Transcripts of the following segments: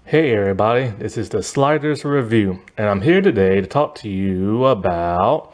Hey everybody, this is the Sliders Review, and I'm here today to talk to you about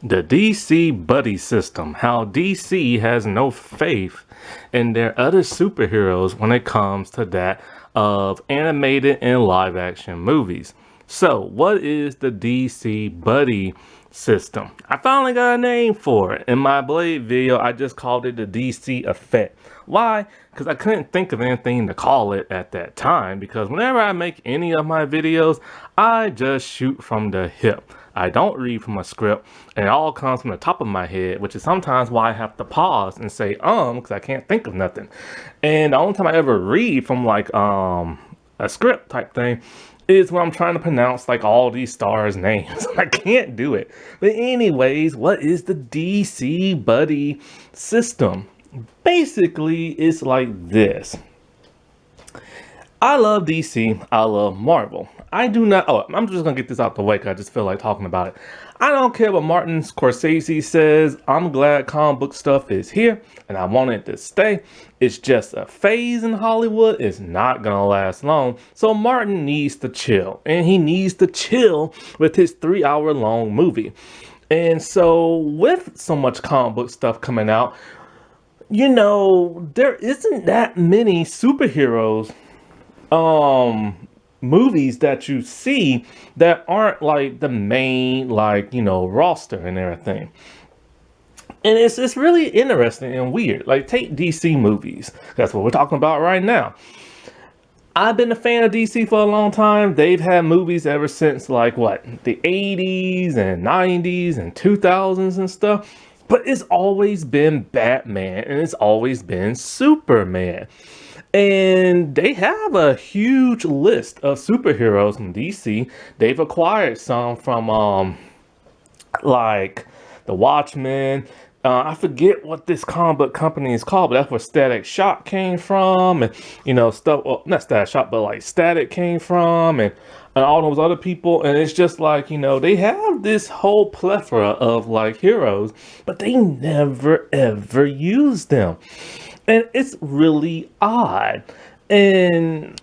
the DC Buddy System, how DC has no faith in their other superheroes when it comes to that of animated and live action movies. So, what is the DC Buddy System? I finally got a name for it. In my Blade video, I just called it the DC Effect. Why? Because I couldn't think of anything to call it at that time, because whenever I make any of my videos, I just shoot from the hip. I don't read from a script, and it all comes from the top of my head, which is sometimes why I have to pause and say, because I can't think of nothing. And the only time I ever read from like a script type thing is when I'm trying to pronounce like all these stars' names. I can't do it. But anyways, what is the DC Buddy System? Basically, it's like this. I love DC. I love Marvel. I do not. Oh, I'm just gonna get this out the way because I just feel like talking about it. I don't care what Martin Scorsese says. I'm glad comic book stuff is here, and I want it to stay. It's just a phase in Hollywood. It's not gonna last long. So Martin needs to chill, and he needs to chill with his 3-hour long movie. And so, with so much comic book stuff coming out, there isn't that many superheroes movies that you see that aren't like the main roster and everything. And it's really interesting and weird. Like, take DC movies. That's what we're talking about right now. I've been a fan of DC for a long time. They've had movies ever since like the 80s and 90s and 2000s and stuff. But it's always been Batman and it's always been Superman. And they have a huge list of superheroes from DC. They've acquired some from like the Watchmen. I forget what this comic book company is called, but that's where Static Shock came from, and stuff. Well, not Static Shock, but like Static came from, and all those other people. And it's just like they have this whole plethora of like heroes, but they never ever use them, and it's really odd. And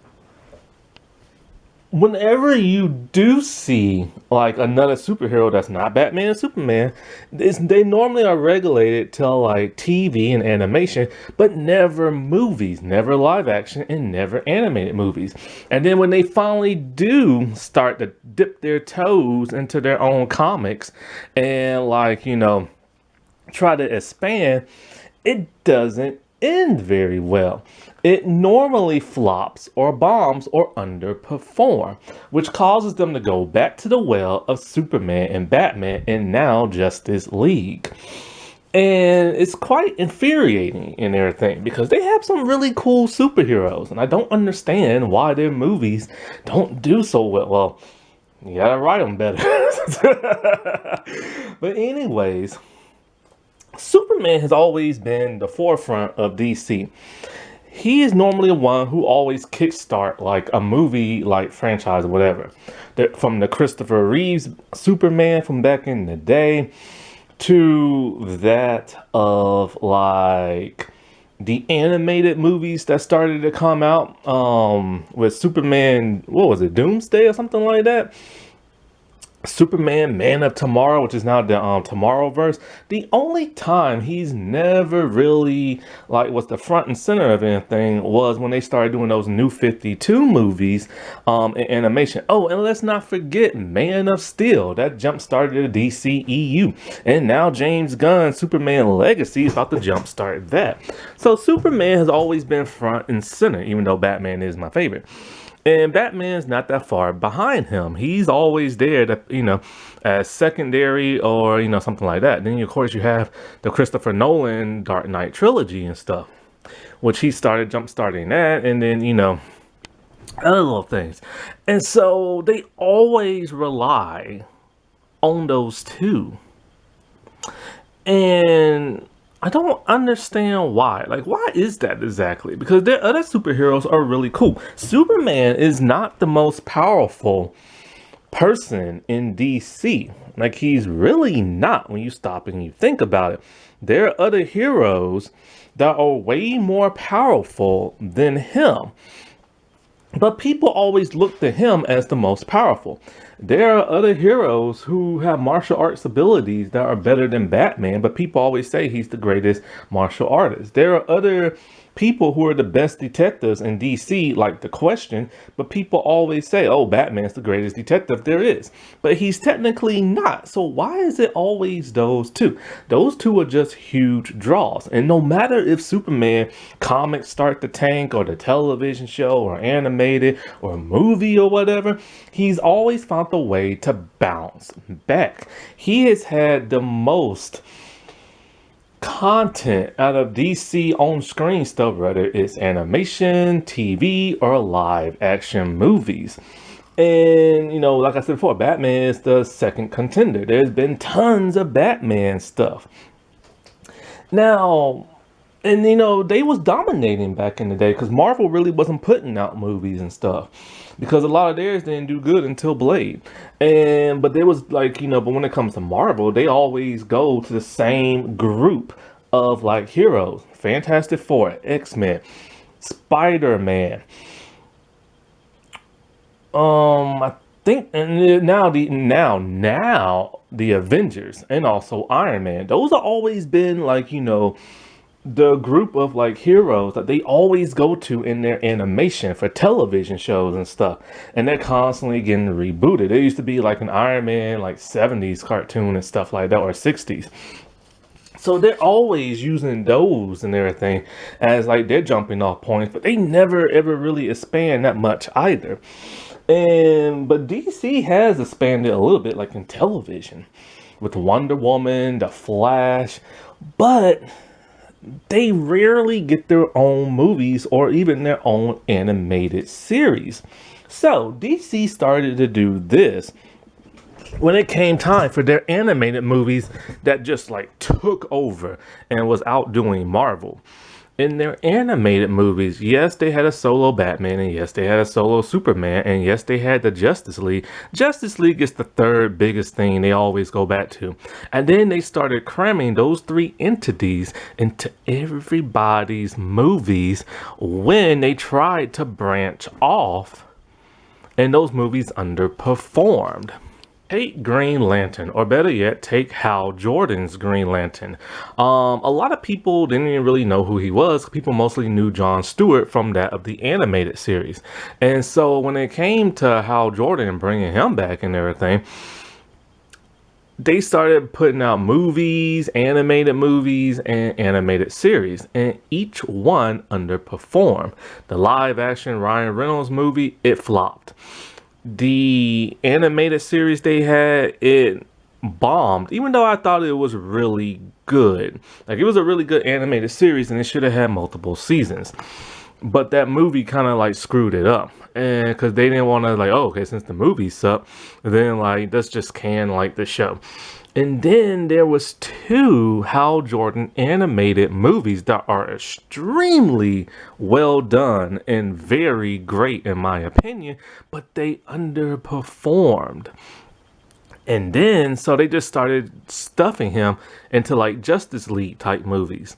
whenever you do see like another superhero that's not Batman and Superman, they normally are regulated to like TV and animation, but never movies, never live action, and never animated movies. And then when they finally do start to dip their toes into their own comics and try to expand, it doesn't end very well. It normally flops or bombs or underperform, which causes them to go back to the well of Superman and Batman and now Justice League. And it's quite infuriating and everything because they have some really cool superheroes, and I don't understand why their movies don't do so well. Well, you gotta write them better. But anyways, Superman has always been the forefront of DC. He is normally the one who always kickstart like a movie like franchise or whatever. From the Christopher Reeves Superman from back in the day to that of like the animated movies that started to come out with Superman, what was it, Doomsday or something like that? Superman Man of Tomorrow, which is now the Tomorrowverse. The only time he's never really was the front and center of anything was when they started doing those New 52 movies in animation. Oh, and let's not forget Man of Steel. That jump started the DCEU. And now James Gunn's Superman Legacy is about to jump start that. So Superman has always been front and center, even though Batman is my favorite. And Batman's not that far behind him. He's always there to, as secondary or, something like that. Then, of course, you have the Christopher Nolan Dark Knight trilogy and stuff, which he started jump-starting that. And then, other little things. And so they always rely on those two. And I don't understand why. Like, why is that exactly? Because their other superheroes are really cool. Superman is not the most powerful person in DC. Like, he's really not when you stop and you think about it. There are other heroes that are way more powerful than him. But people always look to him as the most powerful. There are other heroes who have martial arts abilities that are better than Batman, but people always say he's the greatest martial artist. There are other people who are the best detectives in DC, like The Question, but people always say, oh, Batman's the greatest detective there is. But he's technically not. So why is it always those two? Those two are just huge draws. And no matter if Superman comics start to tank, or the television show, or animated, or movie, or whatever, he's always found a way to bounce back. He has had the most content out of DC on screen stuff, whether it's animation, TV, or live action movies. And, like I said before, Batman is the second contender. There's been tons of Batman stuff. Now, and they was dominating back in the day because Marvel really wasn't putting out movies and stuff because a lot of theirs didn't do good until Blade. But there was like, but when it comes to Marvel, they always go to the same group of like heroes: Fantastic Four, X-Men, Spider-Man. I think, and now the Avengers and also Iron Man. Those have always been like, the group of like heroes that they always go to in their animation for television shows and stuff, and they're constantly getting rebooted. There used to be like an Iron Man like 70s cartoon and stuff like that, or 60s. So they're always using those and everything as like their jumping off points, but they never ever really expand that much either. But DC has expanded a little bit like in television with Wonder Woman, The Flash, but they rarely get their own movies or even their own animated series. So DC started to do this when it came time for their animated movies that just like took over and was outdoing Marvel. In their animated movies, yes, they had a solo Batman, and yes, they had a solo Superman, and yes, they had the Justice League. Justice League is the third biggest thing they always go back to. And then they started cramming those three entities into everybody's movies when they tried to branch off, and those movies underperformed. Take Green Lantern, or better yet, take Hal Jordan's Green Lantern. A lot of people didn't even really know who he was. People mostly knew John Stewart from that of the animated series. And so when it came to Hal Jordan and bringing him back and everything, they started putting out movies, animated movies, and animated series, and each one underperformed. The live action Ryan Reynolds movie, it flopped. The animated series they had, it bombed, even though I thought it was really good. Like, it was a really good animated series and it should have had multiple seasons. But that movie kind of like screwed it up. And because they didn't want to like, oh, okay, since the movie sucked, then like, let's just can like the show. And then there was two Hal Jordan animated movies that are extremely well done and very great in my opinion, but they underperformed. And then so they just started stuffing him into like Justice League type movies.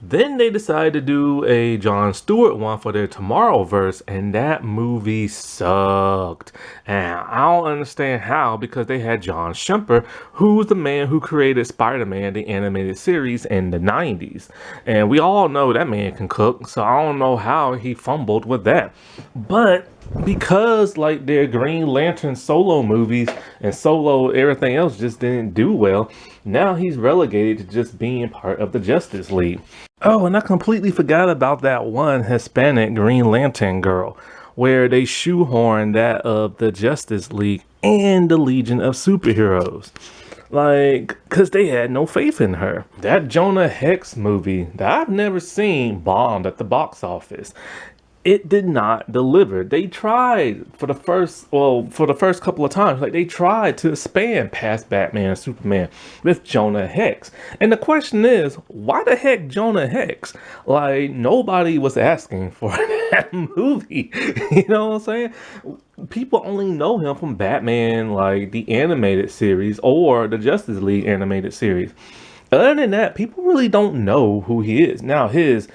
Then they decided to do a John Stewart one for their Tomorrowverse, and that movie sucked. And I don't understand how, because they had John Schemper, who's the man who created Spider-Man, the animated series in the 90s. And we all know that man can cook, so I don't know how he fumbled with that. But because like their Green Lantern solo movies and solo everything else just didn't do well, now he's relegated to just being part of the Justice League. Oh, and I completely forgot about that one Hispanic Green Lantern girl, where they shoehorned that of the Justice League and the Legion of Superheroes. Like, because they had no faith in her. That Jonah Hex movie that I've never seen bombed at the box office. It did not deliver. They tried for the first couple of times, like they tried to expand past Batman and Superman with Jonah Hex. And the question is, why the heck Jonah Hex? Like, nobody was asking for that movie. You know what I'm saying? People only know him from Batman, like the animated series or the Justice League animated series. Other than that, people really don't know who he is. Now, his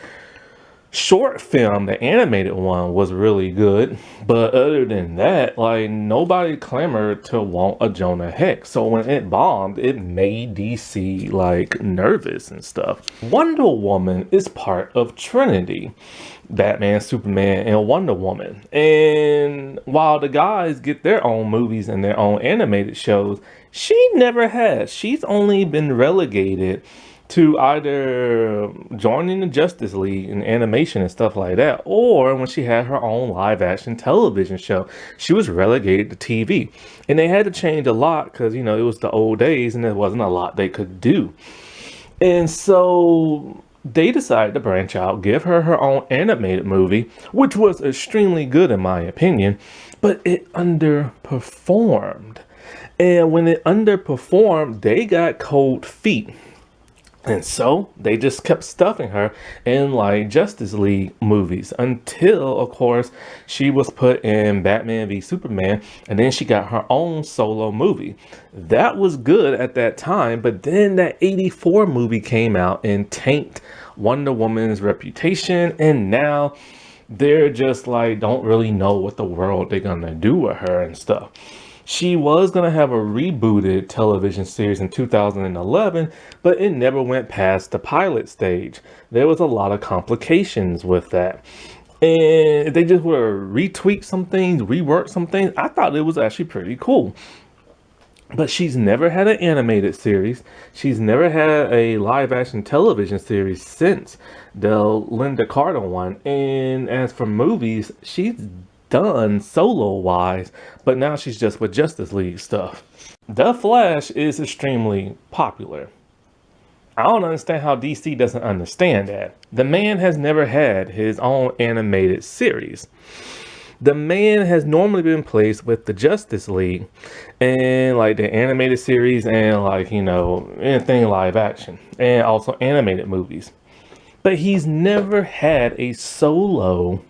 short film, the animated one, was really good. But other than that, like, nobody clamored to want a Jonah Hex. So when it bombed, it made DC like nervous and stuff. Wonder Woman is part of Trinity. Batman, Superman, and Wonder Woman. And while the guys get their own movies and their own animated shows, she never has. She's only been relegated to either joining the Justice League in animation and stuff like that, or when she had her own live action television show, she was relegated to TV. And they had to change a lot because, you know, it was the old days and there wasn't a lot they could do. And so they decided to branch out, give her her own animated movie, which was extremely good in my opinion, but it underperformed. And when it underperformed, they got cold feet. And so they just kept stuffing her in like Justice League movies until, of course, she was put in Batman v Superman, and then she got her own solo movie. That was good at that time, but then that '84 movie came out and tanked Wonder Woman's reputation, and now they're just like don't really know what the world they're gonna do with her and stuff. She was going to have a rebooted television series in 2011, but it never went past the pilot stage. There was a lot of complications with that. And they just were retweak some things, rework some things. I thought it was actually pretty cool. But she's never had an animated series. She's never had a live action television series since the Linda Carter one. And as for movies, she's done solo wise, but now she's just with Justice League stuff. The Flash is extremely popular. I don't understand how DC doesn't understand that. The man has never had his own animated series. The man has normally been placed with the Justice League and like the animated series and like, you know, anything live action and also animated movies. But he's never had a solo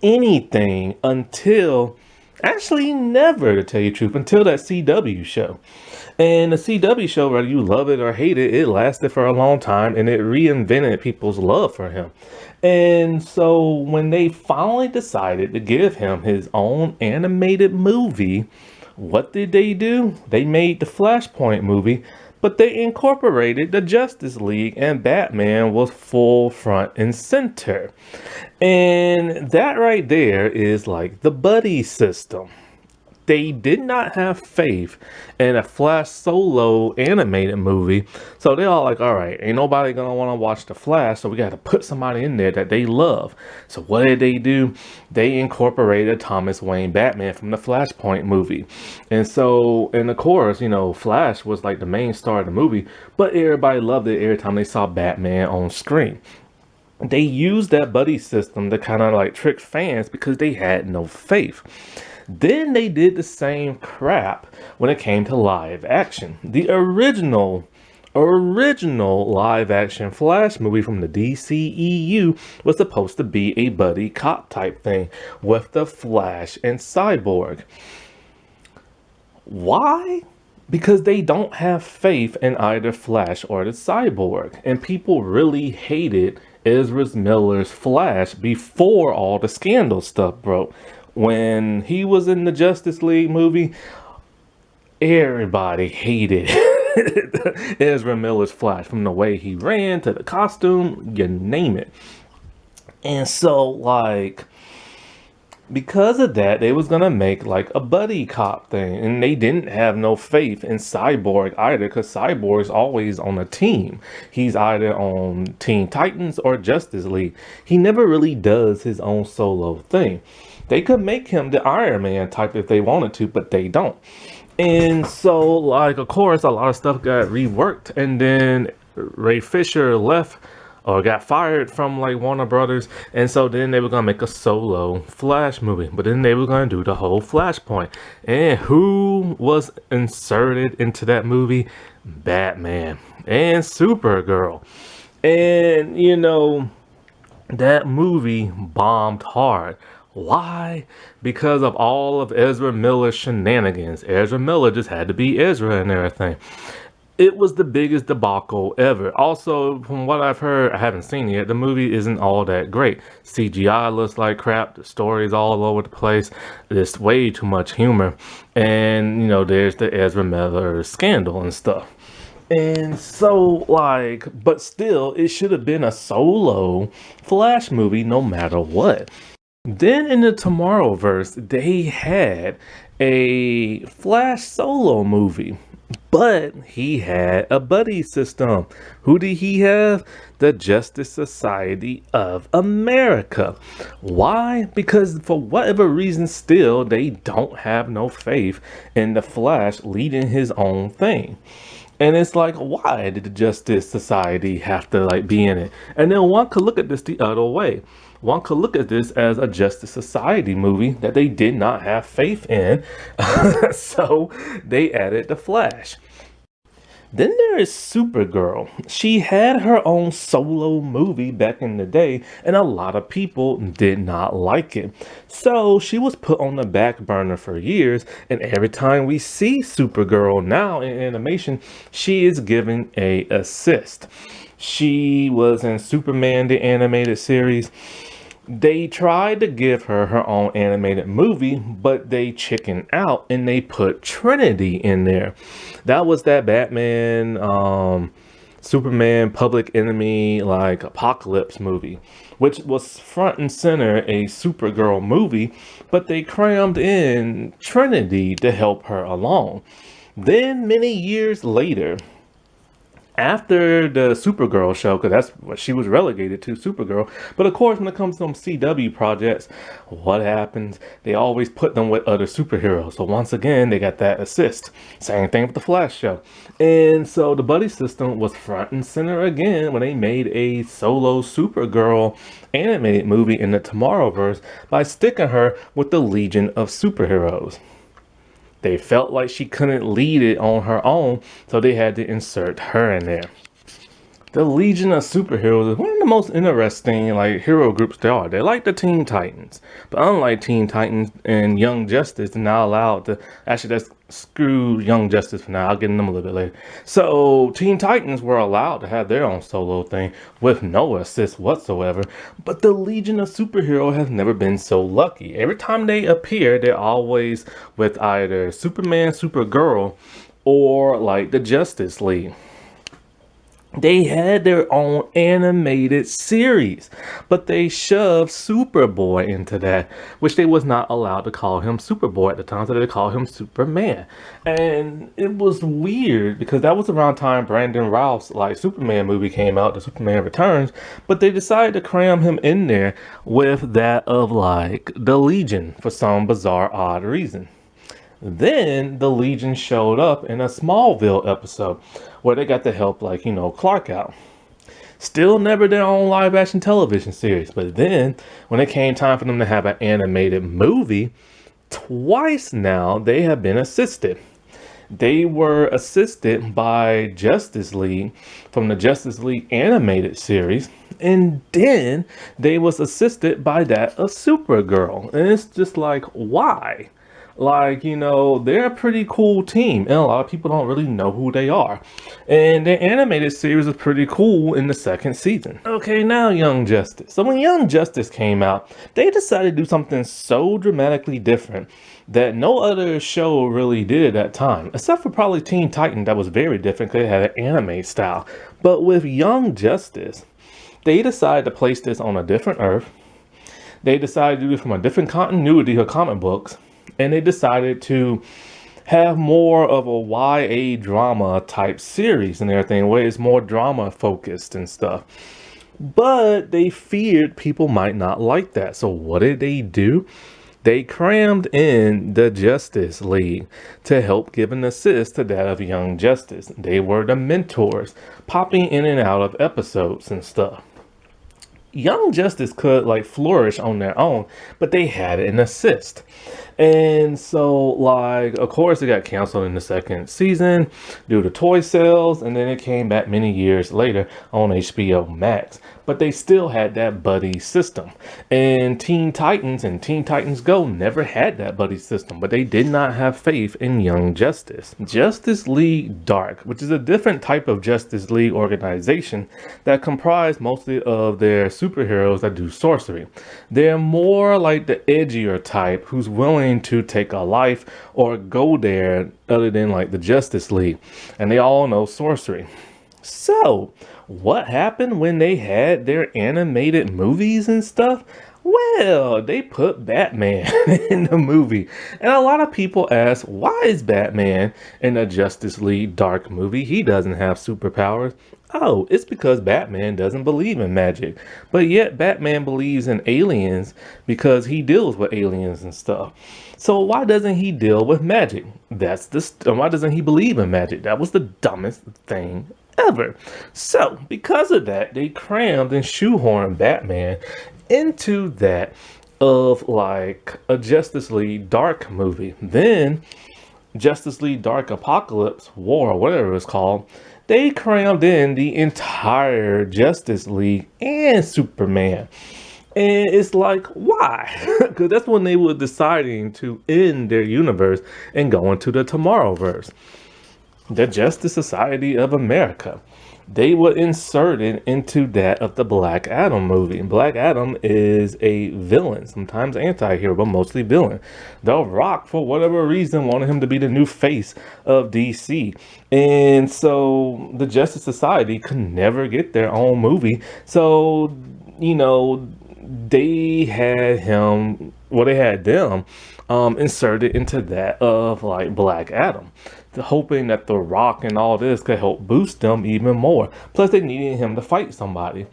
anything until, actually never to tell you the truth, until that CW show. And the CW show, whether you love it or hate it, it lasted for a long time and it reinvented people's love for him. And so when they finally decided to give him his own animated movie, what did they do? They made the Flashpoint movie, but they incorporated the Justice League and Batman was full front and center. And that right there is like the buddy system. They did not have faith in a Flash solo animated movie. So they're all like, all right, ain't nobody gonna want to watch the Flash, so we got to put somebody in there that they love. So what did they do? They incorporated Thomas Wayne Batman from the Flashpoint movie. And so, and of course, you know, Flash was like the main star of the movie, but everybody loved it every time they saw Batman on screen. They used that buddy system to kind of like trick fans because they had no faith. Then they did the same crap when it came to live action. The original live action Flash movie from the DCEU was supposed to be a buddy cop type thing with the Flash and Cyborg. Why? Because they don't have faith in either Flash or the Cyborg. And people really hated Ezra Miller's Flash before all the scandal stuff broke. When he was in the Justice League movie, everybody hated Ezra Miller's Flash, from the way he ran to the costume, you name it. And so, like, because of that, they was gonna make like a buddy cop thing, and they didn't have no faith in Cyborg either, because Cyborg's always on a team. He's either on Teen Titans or Justice League. He never really does his own solo thing. They could make him the Iron Man type if they wanted to, but they don't. And so, like, of course, a lot of stuff got reworked, and then Ray Fisher left or got fired from like Warner Brothers, and so then they were gonna make a solo Flash movie, but then they were gonna do the whole Flashpoint. And who was inserted into that movie? Batman and Supergirl. And you know, that movie bombed hard. Why? Because of all of Ezra Miller's shenanigans. Ezra Miller just had to be Ezra and everything. It was the biggest debacle ever. Also, from what I've heard, I haven't seen it yet, the movie isn't all that great. CGI looks like crap, the story's all over the place, there's way too much humor, and, there's the Ezra Miller scandal and stuff. And so, but still, it should have been a solo Flash movie no matter what. Then in the Tomorrowverse, they had a Flash solo movie, but he had a buddy system. Who did he have? The Justice Society of America. Why? Because for whatever reason, still, they don't have no faith in the Flash leading his own thing. And it's like, why did the Justice Society have to be in it? And then one could look at this the other way. One could look at this as a Justice Society movie that they did not have faith in. So they added the Flash. Then there is Supergirl. She had her own solo movie back in the day, and a lot of people did not like it. So she was put on the back burner for years, and every time we see Supergirl now in animation, she is given a assist. She was in Superman the Animated Series. They tried to give her her own animated movie, but they chickened out and they put Trinity in there. That was that Batman, Superman, Public Enemy, Apocalypse movie, which was front and center a Supergirl movie, but they crammed in Trinity to help her along. Then many years later, after the Supergirl show, because that's what she was relegated to, Supergirl. But of course, when it comes to them CW projects, what happens? They always put them with other superheroes. So once again, they got that assist. Same thing with the Flash show. And so the buddy system was front and center again when they made a solo Supergirl animated movie in the Tomorrowverse by sticking her with the Legion of Superheroes. They felt like she couldn't lead it on her own, so they had to insert her in there. The Legion of Superheroes is one of the most interesting hero groups there are. They're like the Teen Titans, but unlike Teen Titans and Young Justice, they're not allowed to. Actually, that's screw Young Justice for now. I'll get into them a little bit later. So Teen Titans were allowed to have their own solo thing with no assist whatsoever, but the Legion of Superheroes has never been so lucky. Every time they appear, they're always with either Superman, Supergirl, or the Justice League. They had their own animated series, but they shoved Superboy into that, which they was not allowed to call him Superboy at the time, so they called him Superman. And it was weird because that was around time Brandon Routh's Superman movie came out, the Superman Returns, but they decided to cram him in there with that of the Legion for some bizarre, odd reason. Then the Legion showed up in a Smallville episode where they got to help Clark out. Still never their own live action television series, but then when it came time for them to have an animated movie, twice now they have been assisted. They were assisted by Justice League from the Justice League animated series, and then they was assisted by that of Supergirl. And it's just why? They're a pretty cool team, and a lot of people don't really know who they are. And their animated series is pretty cool in the second season. Okay, now Young Justice. So when Young Justice came out, they decided to do something so dramatically different that no other show really did at that time, except for probably Teen Titan, that was very different because it had an anime style. But with Young Justice, they decided to place this on a different Earth. They decided to do it from a different continuity of comic books. And they decided to have more of a YA drama type series and everything, where it's more drama focused and stuff. But they feared people might not like that. So what did they do? They crammed in the Justice League to help give an assist to that of Young Justice. They were the mentors, popping in and out of episodes and stuff. Young Justice could flourish on their own, but they had an assist. And so, like, of course, it got canceled in the second season due to toy sales, and then it came back many years later on HBO Max. But they still had that buddy system. And Teen Titans and Teen Titans Go never had that buddy system, but they did not have faith in Young Justice. Justice League Dark, which is a different type of Justice League organization that comprised mostly of their superheroes that do sorcery. They're more like the edgier type who's willing to take a life or go there other than like the Justice League. And they all know sorcery. So, what happened when they had their animated movies and stuff? Well, they put Batman in the movie. And a lot of people ask, why is Batman in a Justice League Dark movie? He doesn't have superpowers. Oh, it's because Batman doesn't believe in magic. But yet Batman believes in aliens because he deals with aliens and stuff. So why doesn't he deal with magic? Why doesn't he believe in magic? That was the dumbest thing ever. So because of that, they crammed and shoehorned Batman into that of like a Justice League Dark movie. Then Justice League Dark Apocalypse War, or whatever it's called, they crammed in the entire Justice League and Superman. And it's like, why? Because that's when they were deciding to end their universe and go into the Tomorrowverse, the Justice Society of America. They were inserted into that of the Black Adam movie. Black Adam is a villain, sometimes anti-hero, but mostly villain. The Rock, for whatever reason, wanted him to be the new face of DC. And so the Justice Society could never get their own movie. So, they had them inserted into that of like Black Adam, hoping that The Rock and all this could help boost them even more. Plus, they needed him to fight somebody.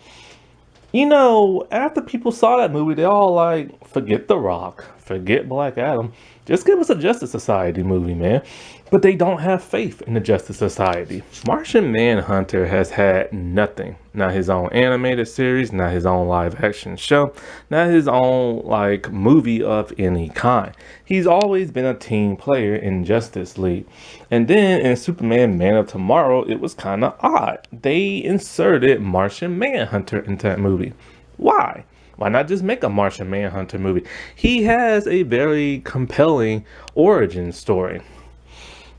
After people saw that movie, they all like, forget The Rock, forget Black Adam. Just give us a Justice Society movie, man. But they don't have faith in the Justice Society. Martian Manhunter has had nothing. Not his own animated series, not his own live action show, not his own like movie of any kind. He's always been a team player in Justice League. And then in Superman Man of Tomorrow, it was kind of odd. They inserted Martian Manhunter into that movie. Why? Why not just make a Martian Manhunter movie? He has a very compelling origin story.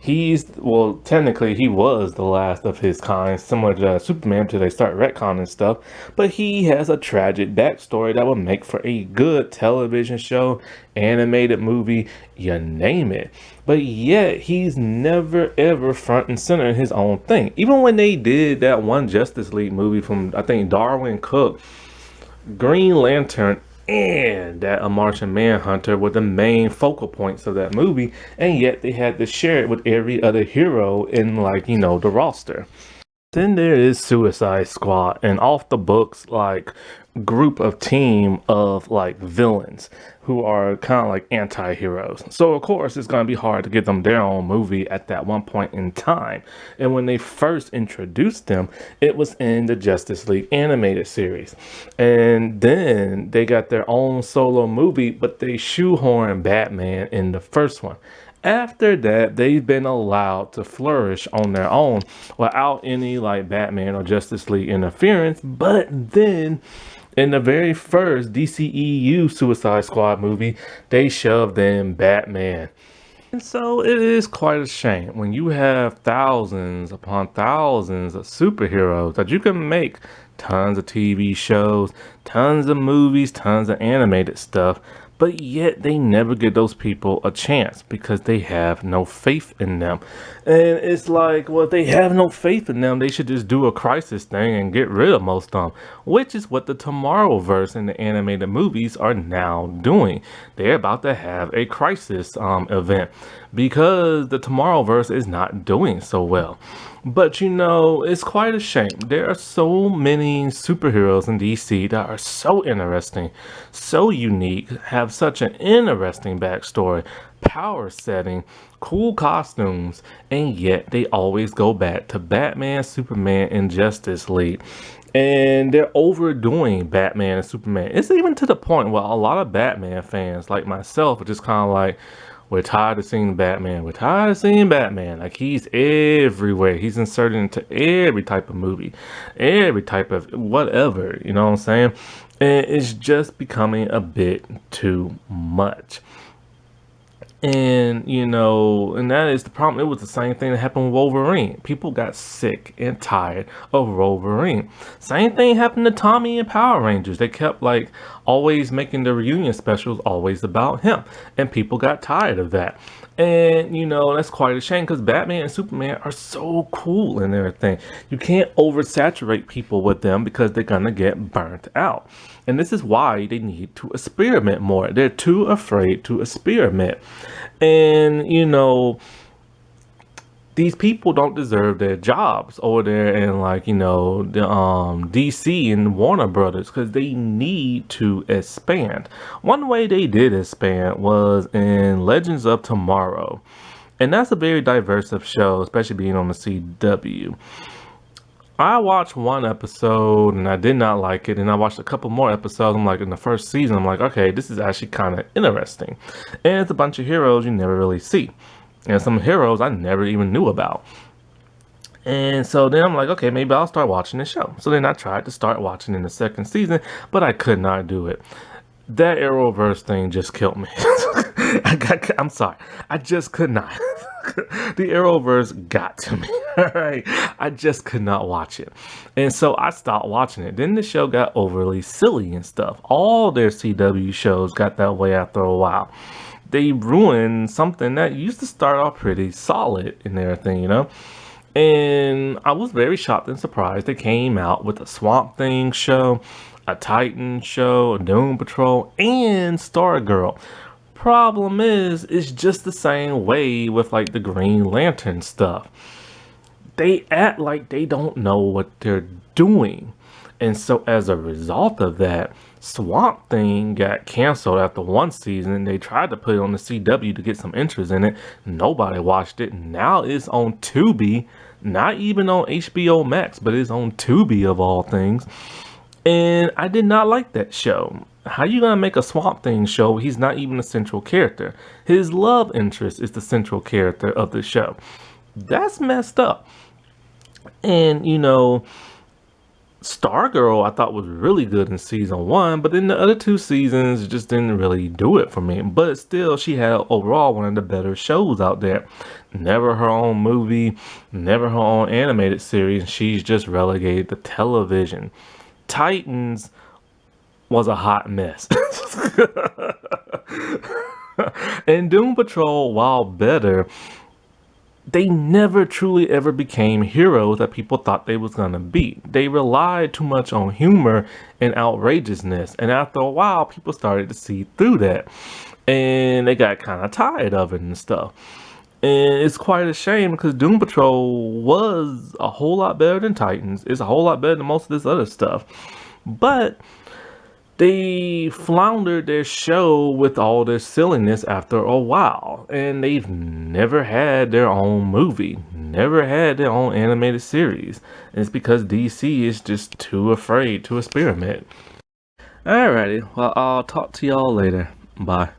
Technically, he was the last of his kind, similar to Superman until they start retconning stuff. But he has a tragic backstory that would make for a good television show, animated movie, you name it. But yet, he's never ever front and center in his own thing. Even when they did that one Justice League movie from, I think, Darwin Cook, Green Lantern and that a Martian Manhunter were the main focal points of that movie, and yet they had to share it with every other hero in the roster. Then there is Suicide Squad, an off the books group of team of villains who are kind of like anti-heroes. So of course it's going to be hard to get them their own movie at that one point in time. And when they first introduced them, it was in the Justice League animated series. And then they got their own solo movie, but they shoehorned Batman in the first one. After that, they've been allowed to flourish on their own without any Batman or Justice League interference. But then in the very first DCEU Suicide Squad movie, they shoved in Batman. And so it is quite a shame when you have thousands upon thousands of superheroes that you can make tons of TV shows, tons of movies, tons of animated stuff, but yet they never give those people a chance because they have no faith in them. And it's like, well, if they have no faith in them, they should just do a crisis thing and get rid of most of them, which is what the Tomorrowverse and the animated movies are now doing. They're about to have a crisis event because the Tomorrowverse is not doing so well. But you know, it's quite a shame. There are so many superheroes in DC that are so interesting, so unique, have such an interesting backstory, power setting, cool costumes, and yet they always go back to Batman, Superman, and Justice League. And they're overdoing Batman and Superman. It's even to the point where a lot of Batman fans, like myself, are just kind of like, we're tired of seeing Batman. We're tired of seeing Batman. Like, he's everywhere. He's inserted into every type of movie, every type of whatever, you know what I'm saying? And it's just becoming a bit too much. And, you know, and that is the problem. It was the same thing that happened with Wolverine. People got sick and tired of Wolverine. Same thing happened to Tommy and Power Rangers. They kept, like, always making the reunion specials always about him. And people got tired of that. And, you know, that's quite a shame because Batman and Superman are so cool and everything. You can't oversaturate people with them because they're going to get burnt out. And this is why they need to experiment more. They're too afraid to experiment. And, you know, these people don't deserve their jobs over there in, like, you know, the DC and Warner Brothers, because they need to expand. One way they did expand was in Legends of Tomorrow, and that's a very diverse show, especially being on the CW. I watched one episode and I did not like it, and I watched a couple more episodes. I'm like, in the first season, I'm like, okay, this is actually kind of interesting, and it's a bunch of heroes you never really see. And some heroes I never even knew about. And so then I'm like, okay, maybe I'll start watching the show. So then I tried to start watching in the second season, but I could not do it. That Arrowverse thing just killed me. I'm sorry. I just could not. The Arrowverse got to me. All right. I just could not watch it. And so I stopped watching it. Then the show got overly silly and stuff. All their CW shows got that way after a while. They ruined something that used to start off pretty solid and everything, you know? And I was very shocked and surprised they came out with a Swamp Thing show, a Titan show, a Doom Patrol, and Stargirl. Problem is, it's just the same way with, like, the Green Lantern stuff. They act like they don't know what they're doing. And so as a result of that, Swamp Thing got canceled after one season. They tried to put it on the CW to get some interest in it. Nobody watched it. Now it's on Tubi, not even on HBO Max, but it's on Tubi of all things. And I did not like that show. How you gonna make a Swamp Thing show? He's not even a central character. His love interest is the central character of the show. That's messed up. And, you know, Stargirl I thought was really good in season 1, but then the other 2 seasons just didn't really do it for me. But still, she had overall one of the better shows out there. Never her own movie, never her own animated series. She's just relegated to television. Titans was a hot mess. And Doom Patrol, while better, they never truly ever became heroes that people thought they was gonna be. They relied too much on humor and outrageousness, and after a while people started to see through that, and they got kind of tired of it and stuff. And it's quite a shame because Doom Patrol was a whole lot better than Titans. It's a whole lot better than most of this other stuff, but they floundered their show with all their silliness after a while, and they've never had their own movie, never had their own animated series. And it's because DC is just too afraid to experiment. Alrighty, well, I'll talk to y'all later. Bye.